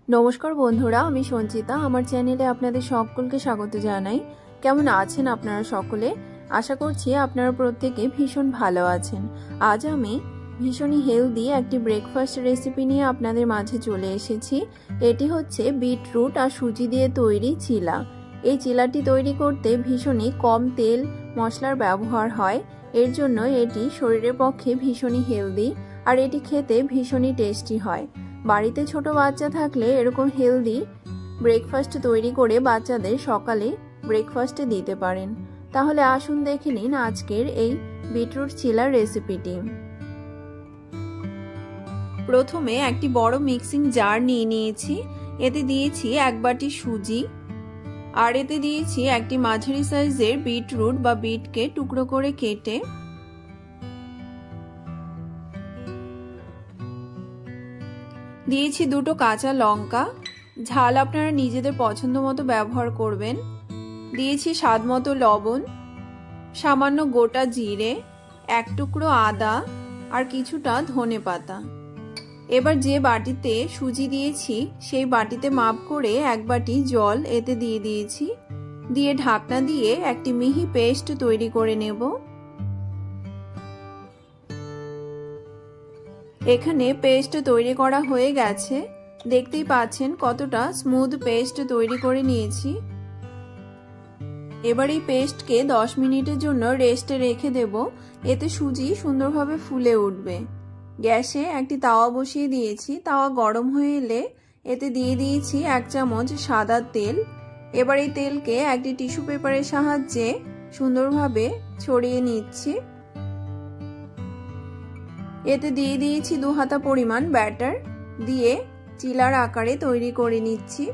নমস্কার বন্ধুরা, আমি সঞ্চিতা। আমার চ্যানেলে আপনাদের সকলকে স্বাগত জানাই। কেমন আছেন আপনারা সকলে? আশা করছি আপনারা প্রত্যেকে ভীষণ ভালো আছেন। আজ আমি ভীষণই হেলদি একটি ব্রেকফাস্ট রেসিপি নিয়ে আপনাদের মাঝে চলে এসেছি। এটি হচ্ছে বিটরুট আর সুজি দিয়ে তৈরি চিলা। এই চিলাটি তৈরি করতে ভীষণই কম তেল মশলার ব্যবহার হয়। এর জন্য এটি শরীরের পক্ষে ভীষণই হেলদি আর এটি খেতে ভীষণই টেস্টি হয়। বাড়িতে ছোট বাচ্চা থাকলে এরকম হেলদি ব্রেকফাস্ট তৈরি করে বাচ্চাদের সকালে ব্রেকফাস্টে দিতে পারেন। তাহলে আসুন দেখে নিন আজকের এই বিটরুট চিলার রেসিপিটি। প্রথমে একটি বড় মিক্সিং জার নিয়ে নিয়েছি। এতে দিয়েছি 1 বাটি সুজি আর এতে দিয়েছি একটি মাঝারি সাইজের বিটরুট বা বিটকে টুকরো করে কেটে, দিয়েছি 2টো কাঁচা লঙ্কা, ঝাল আপনারা নিজেদের পছন্দ মতো ব্যবহার করবেন। দিয়েছি স্বাদ মতো লবণ, সামান্য গোটা জিরে, 1 টুকরো আদা আর কিছুটা ধনেপাতা। এবার যে বাটিতে সুজি দিয়েছি সেই বাটিতে মাপ করে 1 বাটি জল এতে দিয়ে দিয়েছি। দিয়ে ঢাকনা দিয়ে একটি মিহি পেস্ট তৈরি করে নেব। এখানে পেস্ট তৈরি করা হয়ে গেছে। দেখতেই পাচ্ছেন কতটা স্মুথ পেস্ট তৈরি করে নিয়েছি। এবার এই পেস্টকে 10 মিনিটের জন্য রেস্টে রেখে দেব। এতে সুজি সুন্দরভাবে ফুলে উঠবে। গ্যাসে একটি তাওয়া বসিয়ে দিয়েছি। তাওয়া গরম হয়ে এলে এতে দিয়ে দিয়েছি 1 চামচ সাদা তেল। এবার এই তেলকে একটি টিস্যু পেপারের সাহায্যে সুন্দরভাবে ছড়িয়ে নিচ্ছি। এতে দিয়ে দিয়েছি 2 হাতা পরিমাণ ব্যাটার, দিয়ে চিলার আকারে তৈরি করে নিচ্ছি।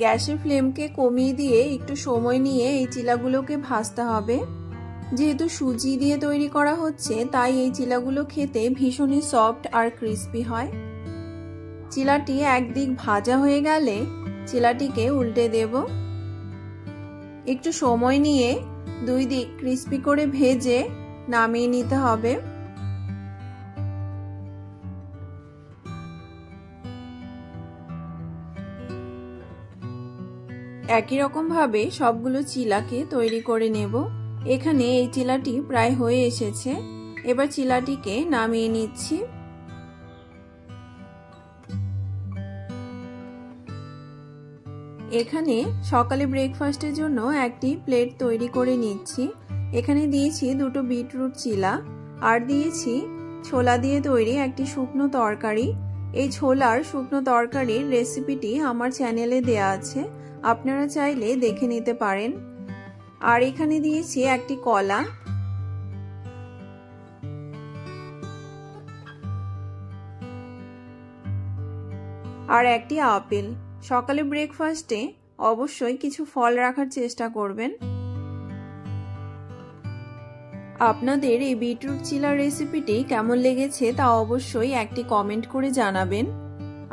গ্যাসের ফ্লেমকে কমিয়ে দিয়ে একটু সময় নিয়ে এই চিলাগুলোকে ভাজতে হবে। যেহেতু সুজি দিয়ে তৈরি করা হচ্ছে তাই এই চিলাগুলো খেতে ভীষণই সফট আর ক্রিস্পি হয়। চিলাটি একদিক ভাজা হয়ে গেলে চিলাটিকে উল্টে দেব। একটু সময় নিয়ে 2 দিক ক্রিস্পি করে ভেজে নামিয়ে নিতে হবে। একই রকম ভাবে সবগুলো চিলাকে তৈরি করে নেব। এখানে এই চিলাটি প্রায় হয়ে এসেছে। এবার চিলাটিকে নামিয়ে নিচ্ছি। এখানে সকালে ব্রেকফাস্টের জন্য একটি প্লেট তৈরি করে নিচ্ছি। এখানে দিয়েছি 2টো বিটরুট চিলা আর দিয়েছি ছোলা দিয়ে তৈরি একটি শুকনো তরকারি। এই ছোলার শুকনো তরকারির রেসিপিটি আমার চ্যানেলে দেয়া আছে, আপনারা চাইলে দেখে নিতে পারেন। আর এখানে দিয়েছি একটি কলা, আর একটি আপেল। সকালে ব্রেকফাস্টে অবশ্যই কিছু ফল রাখার চেষ্টা করবেন। আপনাদের এই বিটরুট চিলার রেসিপিটি কেমন লেগেছে তা অবশ্যই একটি কমেন্ট করে জানাবেন।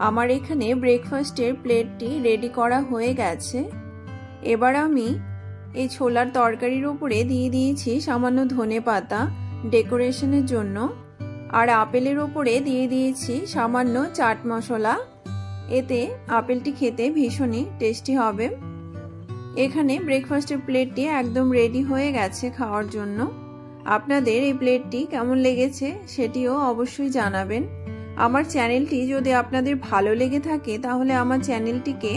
আমার এখানে ব্রেকফাস্টের প্লেটটি রেডি করা হয়ে গেছে। এবার আমি এই ছোলার তরকারির উপরে দিয়ে দিয়েছি সামান্য ধনেপাতা ডেকোরেশনের জন্য, আর আপেলের উপরে দিয়ে দিয়েছি সামান্য চাট মশলা। এতে আপেলটি খেতে ভীষণই টেস্টি হবে। এখানে ব্রেকফাস্টের প্লেটটি একদম রেডি হয়ে গেছে খাওয়ার জন্য। আপনাদের এই প্লেটটি কেমন লেগেছে সেটিও অবশ্যই জানাবেন। আমার চ্যানেলটি যদি আপনাদের ভালো লেগে থাকে তাহলে আমার চ্যানেলটিকে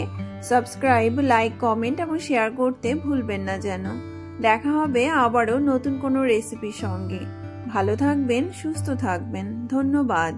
সাবস্ক্রাইব, লাইক, কমেন্ট এবং শেয়ার করতে ভুলবেন না যেন। দেখা হবে আবারও নতুন কোনো রেসিপির সঙ্গে। ভালো থাকবেন, সুস্থ থাকবেন। ধন্যবাদ।